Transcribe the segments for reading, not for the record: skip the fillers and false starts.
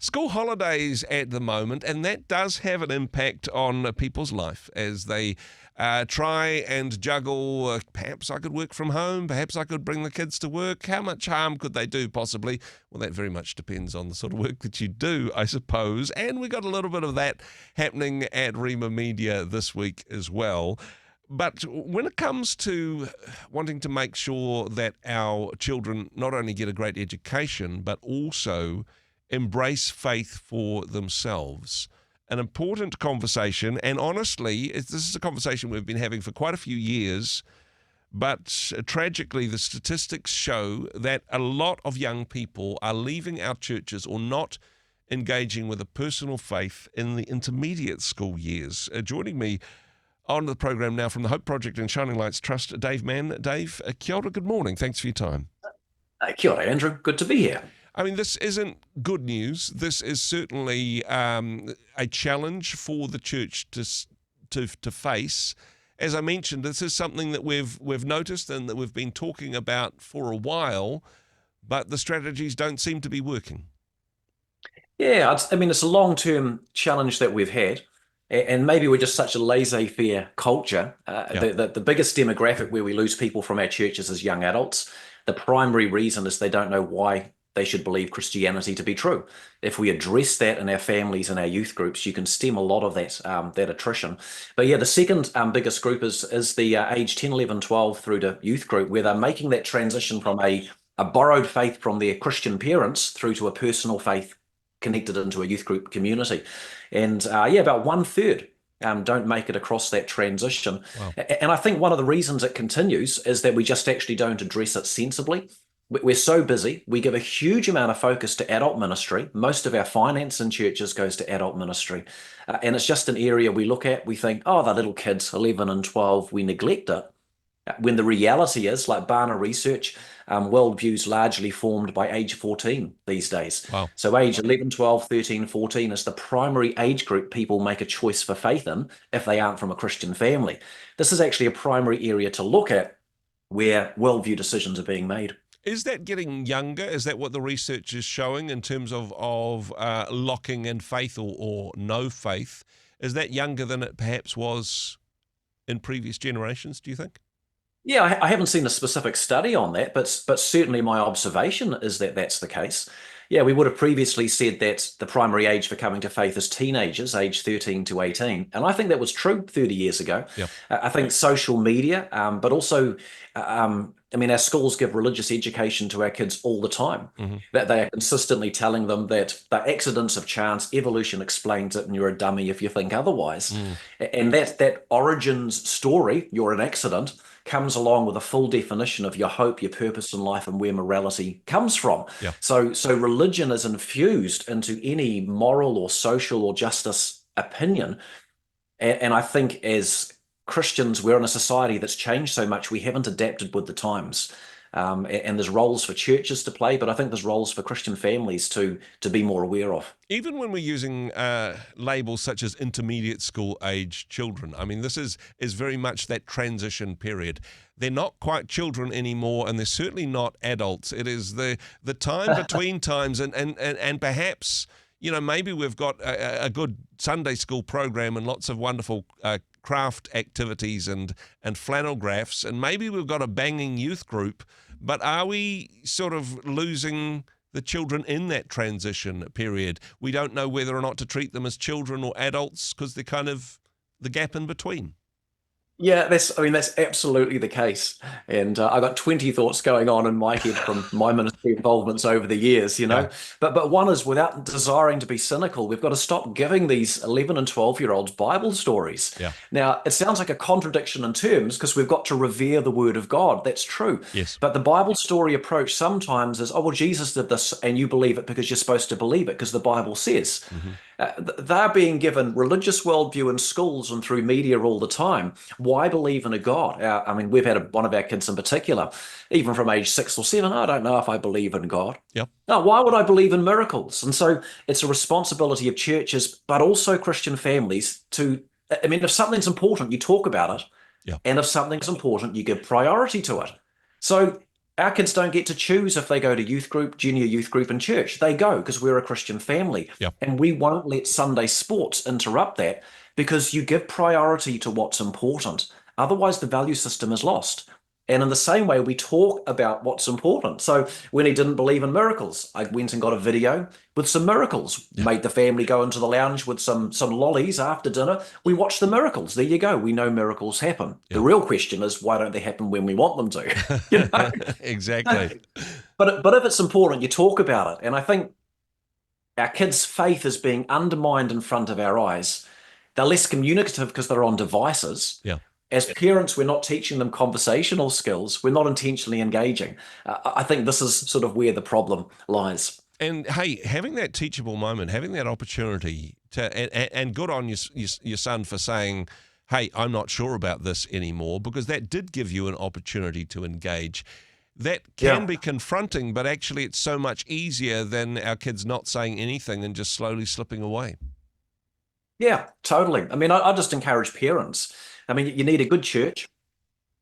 school holidays at the moment, and that does have an impact on people's life as they try and juggle, perhaps I could work from home, perhaps I could bring the kids to work. How much harm could they do possibly? Well, that very much depends on the sort of work that you do, I suppose. And we got a little bit of that happening at Rhema Media this week as well. But when it comes to wanting to make sure that our children not only get a great education, but also embrace faith for themselves, an important conversation. And honestly, this is a conversation we've been having for quite a few years. But tragically, the statistics show that a lot of young people are leaving our churches or not engaging with a personal faith in the intermediate school years. Joining me on the program now from the Hope Project and Shining Lights Trust, Dave Mann. Dave, kia ora, good morning. Thanks for your time. Kia ora, Andrew. Good to be here. I mean, this isn't good news. This is certainly a challenge for the church to face. As I mentioned, this is something that we've noticed and that we've been talking about for a while, but the strategies don't seem to be working. Yeah, I mean, it's a long-term challenge that we've had, and maybe we're just such a laissez-faire culture. The biggest demographic where we lose people from our churches is young adults. The primary reason is they don't know why they should believe Christianity to be true. If we address that in our families and our youth groups, you can stem a lot of that attrition. But yeah, the second biggest group is the age 10, 11, 12 through to youth group, where they're making that transition from a borrowed faith from their Christian parents through to a personal faith connected into a youth group community. And about 1/3 don't make it across that transition. Wow. And I think one of the reasons it continues is that we just actually don't address it sensibly. We're so busy. We give a huge amount of focus to adult ministry. Most of our finance in churches goes to adult ministry. And it's just an area we look at. We think, oh, the little kids, 11 and 12, we neglect it. When the reality is, like Barna research, worldviews largely formed by age 14 these days. Wow. So age 11, 12, 13, 14 is the primary age group people make a choice for faith in if they aren't from a Christian family. This is actually a primary area to look at where worldview decisions are being made. Is that getting younger? Is that what the research is showing in terms of locking in faith or no faith? Is that younger than it perhaps was in previous generations, do you think? Yeah, I haven't seen a specific study on that, but certainly my observation is that that's the case. Yeah, we would have previously said that the primary age for coming to faith is teenagers, age 13 to 18. And I think that was true 30 years ago. Yeah. I think social media, but also, our schools give religious education to our kids all the time. Mm-hmm. That they are consistently telling them that the accidents of chance, evolution explains it, and you're a dummy if you think otherwise. And that origins story, you're an accident, comes along with a full definition of your hope, your purpose in life, and where morality comes from. Yeah. So religion is infused into any moral or social or justice opinion. And I think as Christians, we're in a society that's changed so much, we haven't adapted with the times. And there's roles for churches to play, but I think there's roles for Christian families to be more aware of. Even when we're using labels such as intermediate school age children, I mean, this is very much that transition period. They're not quite children anymore, and they're certainly not adults. It is the time between times, and perhaps, maybe we've got a good Sunday school program and lots of wonderful craft activities and flannel graphs, and maybe we've got a banging youth group, but are we sort of losing the children in that transition period? We don't know whether or not to treat them as children or adults because they're kind of the gap in between. Yeah, that's absolutely the case. And I've got 20 thoughts going on in my head from my ministry involvements over the years, Yeah. But one is, without desiring to be cynical, we've got to stop giving these 11 and 12-year-olds Bible stories. Yeah. Now, it sounds like a contradiction in terms because we've got to revere the word of God. That's true. Yes. But the Bible story approach sometimes is, oh, well, Jesus did this and you believe it because you're supposed to believe it because the Bible says. Mm-hmm. They're being given religious worldview in schools and through media all the time. Why believe in a God? We've had one of our kids in particular, even from age 6 or 7, I don't know if I believe in God. Yep. No, why would I believe in miracles? And so it's a responsibility of churches, but also Christian families if something's important, you talk about it. Yeah. And if something's important, you give priority to it. So Our kids don't get to choose if they go to youth group, junior youth group, and church. They go because we're a Christian family. Yeah. And we won't let Sunday sports interrupt that because you give priority to what's important. Otherwise, the value system is lost. And in the same way, we talk about what's important. So when he didn't believe in miracles, I went and got a video with some miracles, Yeah. made the family go into the lounge with some lollies after dinner. We watched the miracles. There you go. We know miracles happen. Yeah. The real question is, why don't they happen when we want them to? You know? Exactly. But if it's important, you talk about it. And I think our kids' faith is being undermined in front of our eyes. They're less communicative because they're on devices. Yeah. As parents, we're not teaching them conversational skills. We're not intentionally engaging. I think this is sort of where the problem lies. And hey, having that teachable moment, having that opportunity and good on your son for saying, hey, I'm not sure about this anymore, because that did give you an opportunity to engage. That can be confronting, but actually it's so much easier than our kids not saying anything and just slowly slipping away. Yeah, totally. I mean, I just encourage parents. I mean, you need a good church.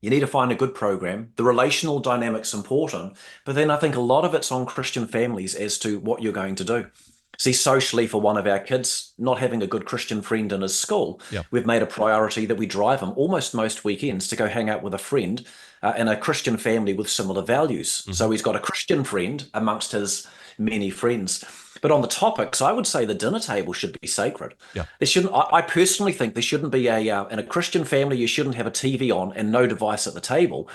You need to find a good program. The relational dynamic's important, but then I think a lot of it's on Christian families as to what you're going to do. See, socially, for one of our kids, not having a good Christian friend in his school, Yeah. we've made a priority that we drive him almost most weekends to go hang out with a friend in a Christian family with similar values. Mm-hmm. So he's got a Christian friend amongst his many friends. But on the topics, I would say the dinner table should be sacred. Yeah. There shouldn't. I personally think there shouldn't be in a Christian family. You shouldn't have a TV on and no device at the table.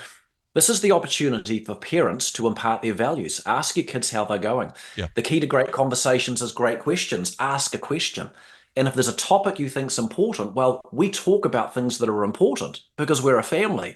This is the opportunity for parents to impart their values. Ask your kids how they're going. Yeah. The key to great conversations is great questions. Ask a question. And if there's a topic you think's important, well, we talk about things that are important because we're a family.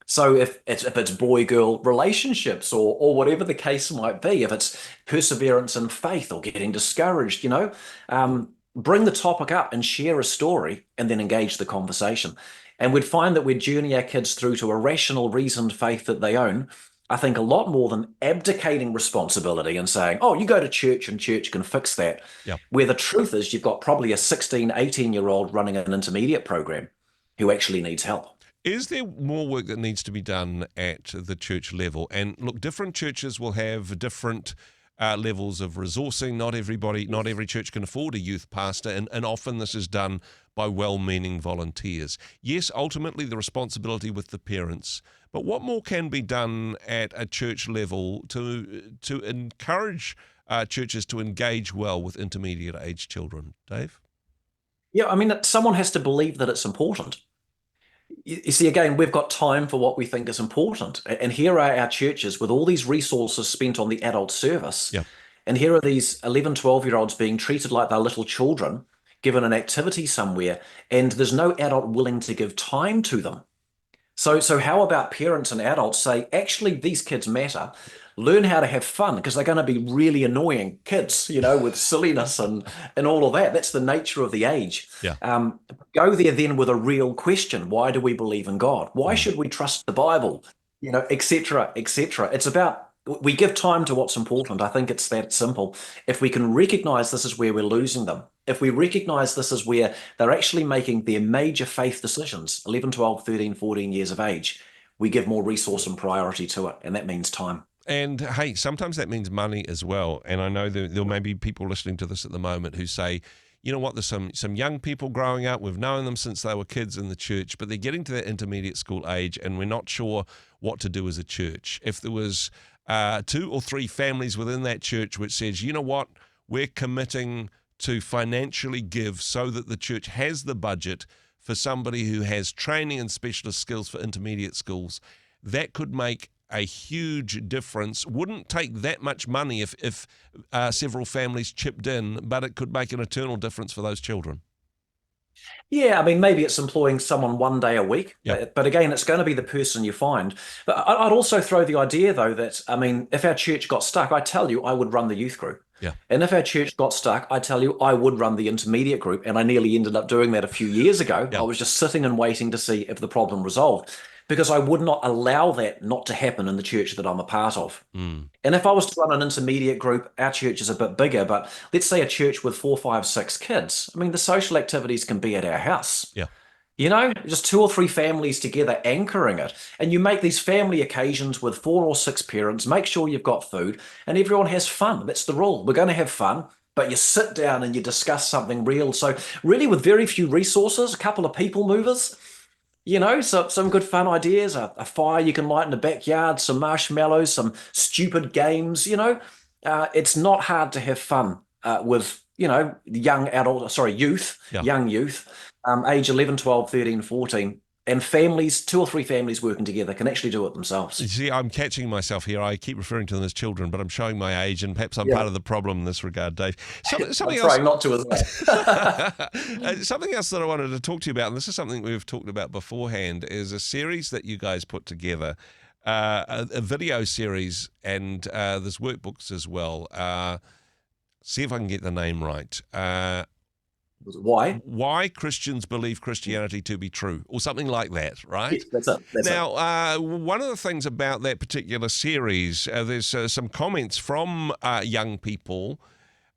So if it's boy-girl relationships or whatever the case might be, if it's perseverance in faith or getting discouraged, bring the topic up and share a story and then engage the conversation. And we'd find that we'd journey our kids through to a rational, reasoned faith that they own, I think a lot more than abdicating responsibility and saying, oh, you go to church and church can fix that. Yeah. Where the truth is you've got probably a 16, 18-year-old running an intermediate program who actually needs help. Is there more work that needs to be done at the church level? And look, different churches will have different levels of resourcing. Not every church can afford a youth pastor, and often this is done by well-meaning volunteers. Yes, ultimately the responsibility with the parents, but what more can be done at a church level to encourage churches to engage well with intermediate age children? Dave? Yeah, I mean, someone has to believe that it's important. You see, again, we've got time for what we think is important. And here are our churches with all these resources spent on the adult service. Yeah. And here are these 11, 12-year-olds being treated like they're little children, given an activity somewhere, and there's no adult willing to give time to them. So how about parents and adults say, actually, these kids matter. Learn how to have fun because they're going to be really annoying kids, with silliness and all of that. That's the nature of the age. Yeah. Go there then with a real question. Why do we believe in God? Why should we trust the Bible? Et cetera, et cetera. It's about, we give time to what's important. I think it's that simple. If we can recognize this is where we're losing them, if we recognize this is where they're actually making their major faith decisions, 11, 12, 13, 14 years of age, we give more resource and priority to it. And that means time. And hey, sometimes that means money as well. And I know there may be people listening to this at the moment who say, you know what, there's some young people growing up, we've known them since they were kids in the church, but they're getting to that intermediate school age and we're not sure what to do as a church. If there was 2 or 3 families within that church which says, you know what, we're committing to financially give so that the church has the budget for somebody who has training and specialist skills for intermediate schools, that could make a huge difference. Wouldn't take that much money if several families chipped in, but it could make an eternal difference for those children. Yeah, I mean, maybe it's employing someone one day a week, Yep. but again, it's going to be the person you find. But I'd also throw the idea, though, that, I mean, if our church got stuck, I tell you, I would run the youth group. Yeah. And if our church got stuck, I tell you, I would run the intermediate group. And I nearly ended up doing that a few years ago. Yeah. I was just sitting and waiting to see if the problem resolved, because I would not allow that not to happen in the church that I'm a part of. Mm. And if I was to run an intermediate group, our church is a bit bigger, but let's say a church with 4, 5, 6 kids. I mean, the social activities can be at our house. Yeah. Just 2 or 3 families together anchoring it. And you make these family occasions with 4 or 6 parents, make sure you've got food, and everyone has fun. That's the rule. We're going to have fun, but you sit down and you discuss something real. So really with very few resources, a couple of people movers, so some good fun ideas, a fire you can light in the backyard, some marshmallows, some stupid games, it's not hard to have fun with, youth, Yeah. young youth, age 11, 12, 13, 14, and families, 2 or 3 families working together can actually do it themselves. You see, I'm catching myself here. I keep referring to them as children, but I'm showing my age, and perhaps I'm Yeah. part of the problem in this regard, Dave. Something I'm else. trying not to as well. Something else that I wanted to talk to you about, and this is something we've talked about beforehand, is a series that you guys put together, a video series, and there's workbooks as well. See if I can get the name right. Why? Why Christians believe Christianity to be true, or something like that, right? Yes, that's it. Now, one of the things about that particular series, there's some comments from young people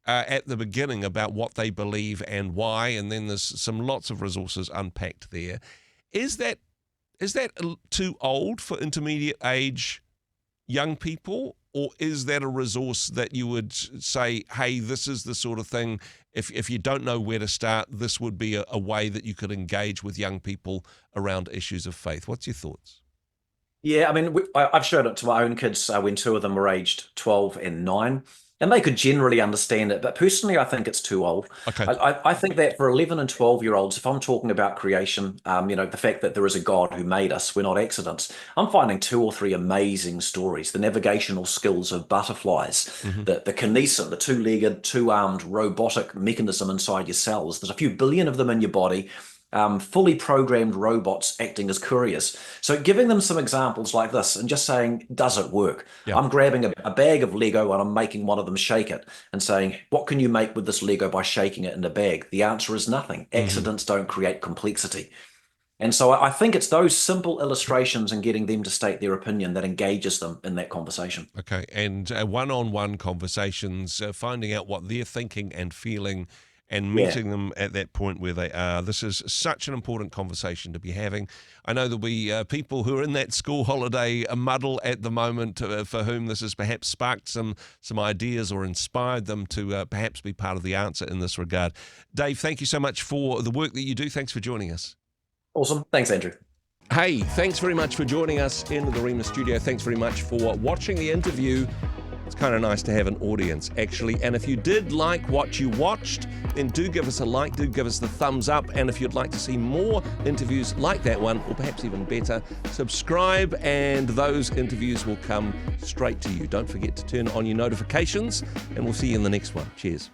at the beginning about what they believe and why, and then there's lots of resources unpacked there. Is that too old for intermediate age young people, or is that a resource that you would say, hey, this is the sort of thing, if you don't know where to start, this would be a way that you could engage with young people around issues of faith? What's your thoughts? Yeah, I mean, I've showed it to my own kids when 2 of them were aged 12 and 9, and they could generally understand it. But personally, I think it's too old. Okay. I think that for 11 and 12-year-olds, if I'm talking about creation, the fact that there is a God who made us, we're not accidents, I'm finding 2 or 3 amazing stories. The navigational skills of butterflies, the kinesin, the 2-legged, 2-armed robotic mechanism inside your cells. There's a few billion of them in your body. Fully programmed robots acting as couriers. So giving them some examples like this and just saying, does it work? Yeah. I'm grabbing a bag of Lego and I'm making one of them shake it and saying, what can you make with this Lego by shaking it in a bag? The answer is nothing. Accidents don't create complexity. And so I think it's those simple illustrations and getting them to state their opinion that engages them in that conversation. Okay, and one-on-one conversations, finding out what they're thinking and feeling, and meeting them at that point where they are. This is such an important conversation to be having. I know there'll be people who are in that school holiday muddle at the moment for whom this has perhaps sparked some ideas or inspired them to perhaps be part of the answer in this regard. Dave, thank you so much for the work that you do. Thanks for joining us. Awesome. Thanks, Andrew. Hey, thanks very much for joining us in the Rhema studio. Thanks very much for watching the interview. It's kind of nice to have an audience, actually. And if you did like what you watched, then do give us a like, do give us the thumbs up. And if you'd like to see more interviews like that one, or perhaps even better, subscribe and those interviews will come straight to you. Don't forget to turn on your notifications, and we'll see you in the next one. Cheers.